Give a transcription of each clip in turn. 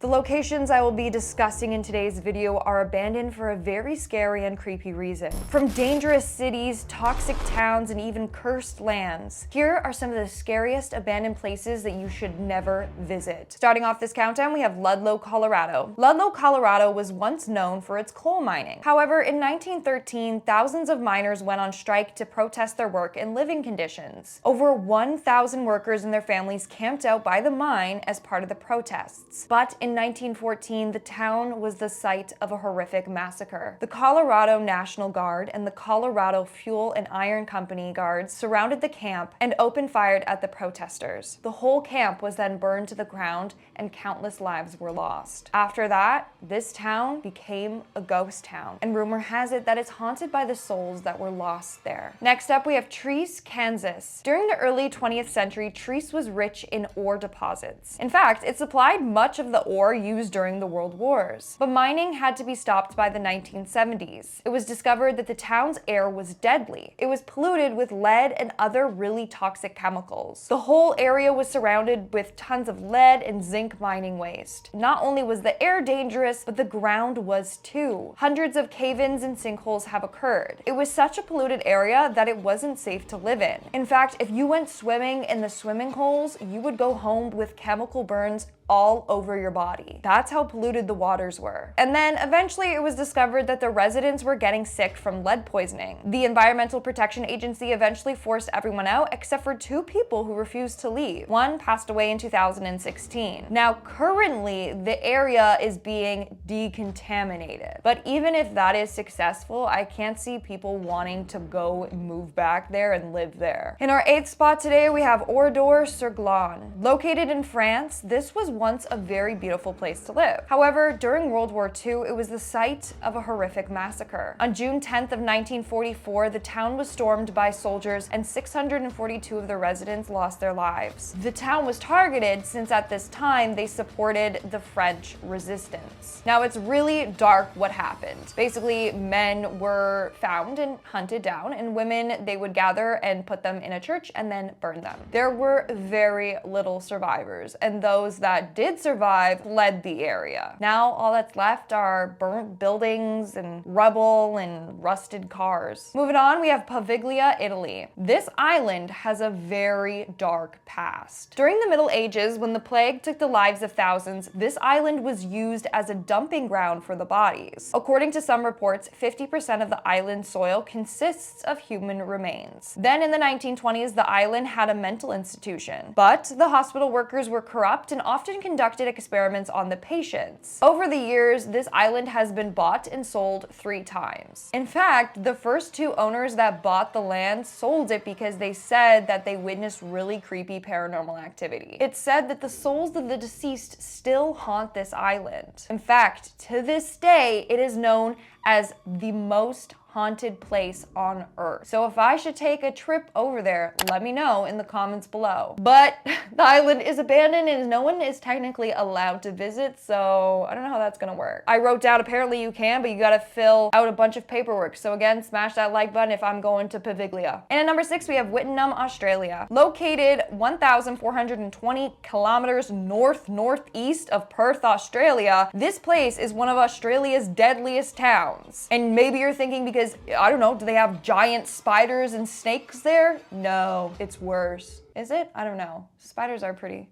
The locations I will be discussing in today's video are abandoned for a very scary and creepy reason. From dangerous cities, toxic towns, and even cursed lands, here are some of the scariest abandoned places that you should never visit. Starting off this countdown, we have Ludlow, Colorado. Ludlow, Colorado was once known for its coal mining. However, in 1913, thousands of miners went on strike to protest their work and living conditions. Over 1,000 workers and their families camped out by the mine as part of the protests. But in 1914, the town was the site of a horrific massacre. The Colorado National Guard and the Colorado Fuel and Iron Company guards surrounded the camp and opened fire at the protesters. The whole camp was then burned to the ground and countless lives were lost. After that, this town became a ghost town, and rumor has it that it's haunted by the souls that were lost there. Next up, we have Treece, Kansas. During the early 20th century, Treece was rich in ore deposits. In fact, it supplied much of the ore used during the World Wars. But mining had to be stopped by the 1970s. It was discovered that the town's air was deadly. It was polluted with lead and other really toxic chemicals. The whole area was surrounded with tons of lead and zinc mining waste. Not only was the air dangerous, but the ground was too. Hundreds of cave-ins and sinkholes have occurred. It was such a polluted area that it wasn't safe to live in. In fact, if you went swimming in the swimming holes, you would go home with chemical burns all over your body. That's how polluted the waters were. And then eventually it was discovered that the residents were getting sick from lead poisoning. The Environmental Protection Agency eventually forced everyone out except for 2 people who refused to leave. One passed away in 2016. Now currently the area is being decontaminated. But even if that is successful, I can't see people wanting to go move back there and live there. In our 8th spot today, we have Oradour-sur-Glane. Located in France, this was once a very beautiful place to live. However, during World War II, it was the site of a horrific massacre. On June 10th of 1944, the town was stormed by soldiers and 642 of the residents lost their lives. The town was targeted since at this time they supported the French resistance. Now it's really dark what happened. Basically, men were found and hunted down, and women, they would gather and put them in a church and then burn them. There were very little survivors, and those that did survive fled the area. Now all that's left are burnt buildings and rubble and rusted cars. Moving on, we have Poveglia, Italy. This island has a very dark past. During the Middle Ages, when the plague took the lives of thousands, this island was used as a dumping ground for the bodies. According to some reports, 50% of the island's soil consists of human remains. Then in the 1920s, the island had a mental institution, but the hospital workers were corrupt and often conducted experiments on the patients. Over the years, this island has been bought and sold 3 times. In fact, the first 2 owners that bought the land sold it because they said that they witnessed really creepy paranormal activity. It's said that the souls of the deceased still haunt this island. In fact, to this day, it is known as the most haunted place on Earth. So if I should take a trip over there, let me know in the comments below. But the island is abandoned and no one is technically allowed to visit, so I don't know how that's gonna work. I wrote down apparently you can, but you gotta fill out a bunch of paperwork. So again, smash that like button if I'm going to Poveglia. And at number 6, we have Wittenoom, Australia. Located 1,420 kilometers northeast of Perth, Australia, this place is one of Australia's deadliest towns. And maybe you're thinking because, I don't know, do they have giant spiders and snakes there? No, it's worse. Is it? I don't know. Spiders are pretty...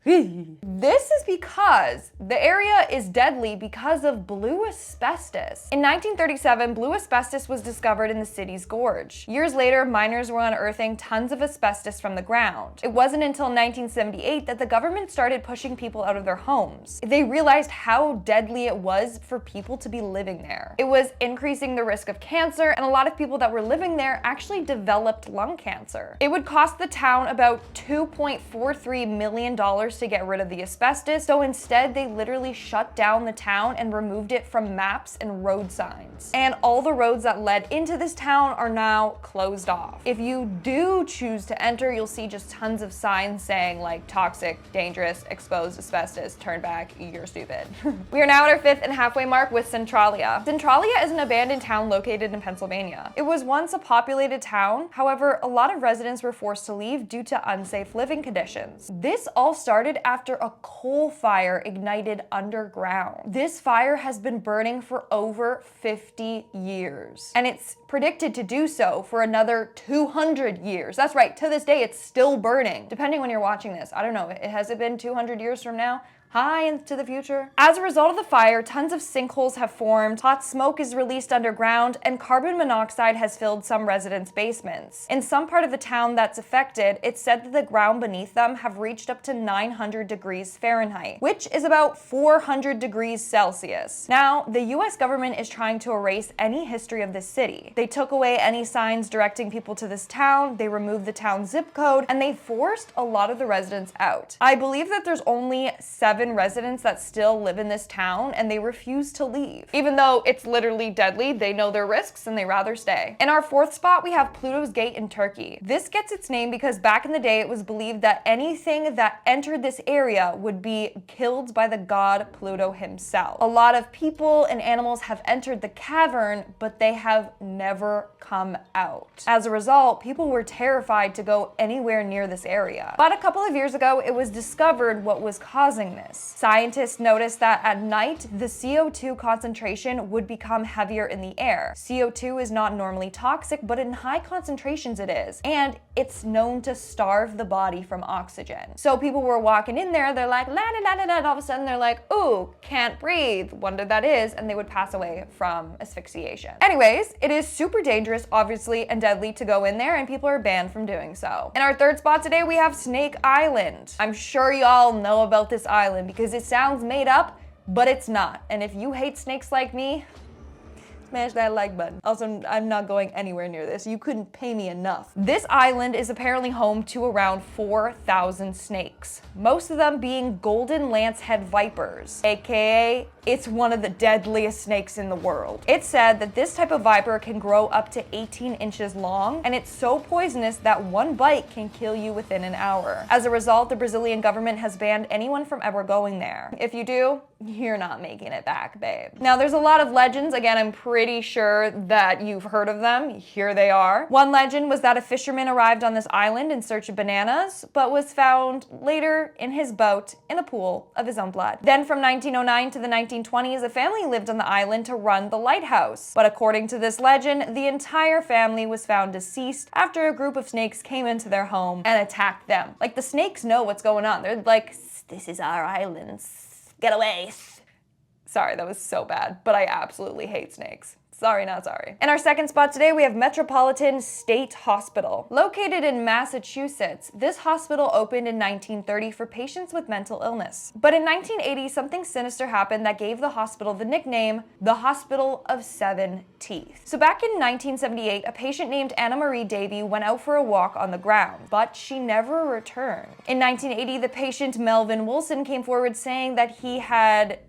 This is because the area is deadly because of blue asbestos. In 1937, blue asbestos was discovered in the city's gorge. Years later, miners were unearthing tons of asbestos from the ground. It wasn't until 1978 that the government started pushing people out of their homes. They realized how deadly it was for people to be living there. It was increasing the risk of cancer, and a lot of people that were living there actually developed lung cancer. It would cost the town about $2.43 million to get rid of the asbestos, so instead they literally shut down the town and removed it from maps and road signs. And all the roads that led into this town are now closed off. If you do choose to enter, you'll see just tons of signs saying like toxic, dangerous, exposed asbestos, turn back, you're stupid. We are now at our 5th and halfway mark with Centralia. Centralia is an abandoned town located in Pennsylvania. It was once a populated town, however, a lot of residents were forced to leave due to unsafe living conditions. This all started started after a coal fire ignited underground. This fire has been burning for over 50 years, and it's predicted to do so for another 200 years. That's right, to this day, it's still burning. Depending when you're watching this, I don't know, has it been 200 years from now? High into the future. As a result of the fire, tons of sinkholes have formed, hot smoke is released underground, and carbon monoxide has filled some residents' basements. In some part of the town that's affected, it's said that the ground beneath them have reached up to 900 degrees Fahrenheit, which is about 400 degrees Celsius. Now, the US government is trying to erase any history of this city. They took away any signs directing people to this town, they removed the town's zip code, and they forced a lot of the residents out. I believe that there's only 7 residents that still live in this town, and they refuse to leave. Even though it's literally deadly, they know their risks and they rather stay. In our 4th spot, we have Pluto's Gate in Turkey. This gets its name because back in the day, it was believed that anything that entered this area would be killed by the god Pluto himself. A lot of people and animals have entered the cavern, but they have never come out. As a result, people were terrified to go anywhere near this area. But a couple of years ago, it was discovered what was causing this. Scientists noticed that at night, the CO2 concentration would become heavier in the air. CO2 is not normally toxic, but in high concentrations it is, and it's known to starve the body from oxygen. So people were walking in there, they're like, la da da da da, and all of a sudden they're like, ooh, can't breathe, wonder that is, and they would pass away from asphyxiation. Anyways, it is super dangerous, obviously, and deadly to go in there, and people are banned from doing so. In our 3rd spot today, we have Snake Island. I'm sure y'all know about this island because it sounds made up, but it's not. And if you hate snakes like me, smash that like button. Also, I'm not going anywhere near this. You couldn't pay me enough. This island is apparently home to around 4,000 snakes, most of them being golden lancehead vipers, aka it's one of the deadliest snakes in the world. It's said that this type of viper can grow up to 18 inches long, and it's so poisonous that one bite can kill you within an hour. As a result, the Brazilian government has banned anyone from ever going there. If you do, you're not making it back, babe. Now, there's a lot of legends. Again, I'm pretty sure that you've heard of them. Here they are. One legend was that a fisherman arrived on this island in search of bananas, but was found later in his boat in a pool of his own blood. Then from 1909 to the 1920s, a family lived on the island to run the lighthouse. But according to this legend, the entire family was found deceased after a group of snakes came into their home and attacked them. Like, the snakes know what's going on. They're like, this is our island. Get away. Sorry, that was so bad, but I absolutely hate snakes. Sorry, not sorry. In our 2nd spot today, we have Metropolitan State Hospital. Located in Massachusetts, this hospital opened in 1930 for patients with mental illness. But in 1980, something sinister happened that gave the hospital the nickname, the Hospital of 7 Teeth. So back in 1978, a patient named Anna Marie Davy went out for a walk on the ground, but she never returned. In 1980, the patient Melvin Wilson came forward saying that he had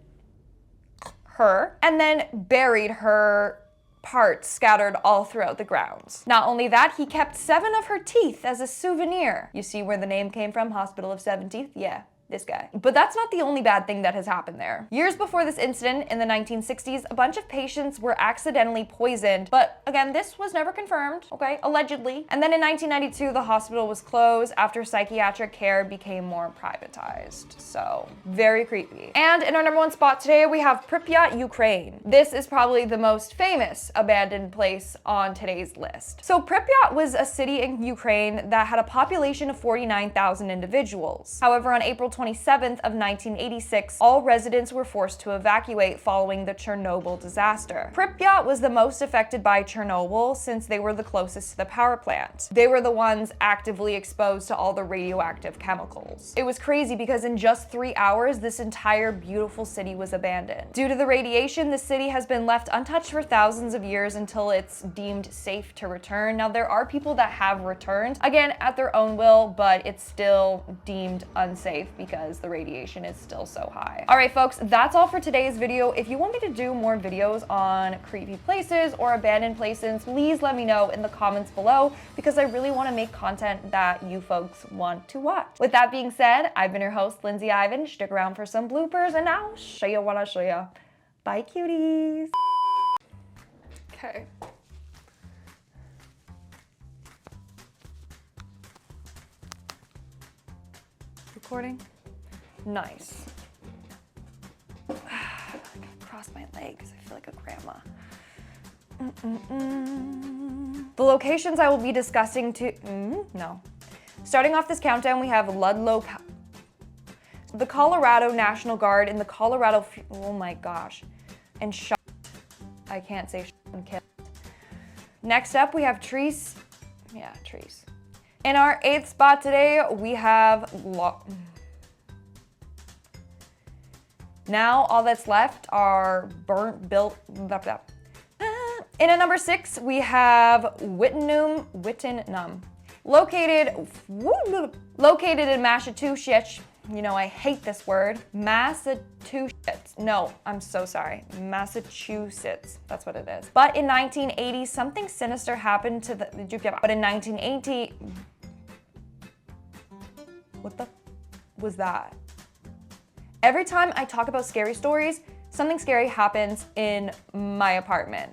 her and then buried her parts scattered all throughout the grounds. Not only that, he kept 7 of her teeth as a souvenir. You see where the name came from, Hospital of 7 Teeth? Yeah. This guy. But that's not the only bad thing that has happened there. Years before this incident, in the 1960s, a bunch of patients were accidentally poisoned, but again, this was never confirmed, okay, allegedly. And then in 1992, the hospital was closed after psychiatric care became more privatized. So, very creepy. And in our number 1 spot today, we have Pripyat, Ukraine. This is probably the most famous abandoned place on today's list. So Pripyat was a city in Ukraine that had a population of 49,000 individuals. However, on April 27th of 1986, all residents were forced to evacuate following the Chernobyl disaster. Pripyat was the most affected by Chernobyl since they were the closest to the power plant. They were the ones actively exposed to all the radioactive chemicals. It was crazy because in just 3 hours, this entire beautiful city was abandoned. Due to the radiation, the city has been left untouched for thousands of years until it's deemed safe to return. Now, there are people that have returned, again, at their own will, but it's still deemed unsafe because the radiation is still so high. All right, folks, that's all for today's video. If you want me to do more videos on creepy places or abandoned places, please let me know in the comments below because I really want to make content that you folks want to watch. With that being said, I've been your host, Lindsay Ivan. Stick around for some bloopers and I'll show you what I show you. Bye, cuties. Okay. Recording. Nice. Cross my legs. I feel like a grandma. The locations I will be discussing no. Starting off this countdown, we have Ludlow, the Colorado National Guard in the Colorado, oh my gosh, and I can't say and kill. Next up, we have Treece. Yeah, Treece. In our 8th spot today, we have now all that's left are built. In at number 6, we have Wittenoom, located in Massachusetts. You know, I hate this word. Massachusetts. No, I'm so sorry. Massachusetts. That's what it is. But in 1980, something sinister happened to the. But in 1980, what the was that? Every time I talk about scary stories, something scary happens in my apartment.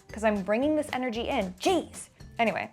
Because I'm bringing this energy in. Jeez. Anyway.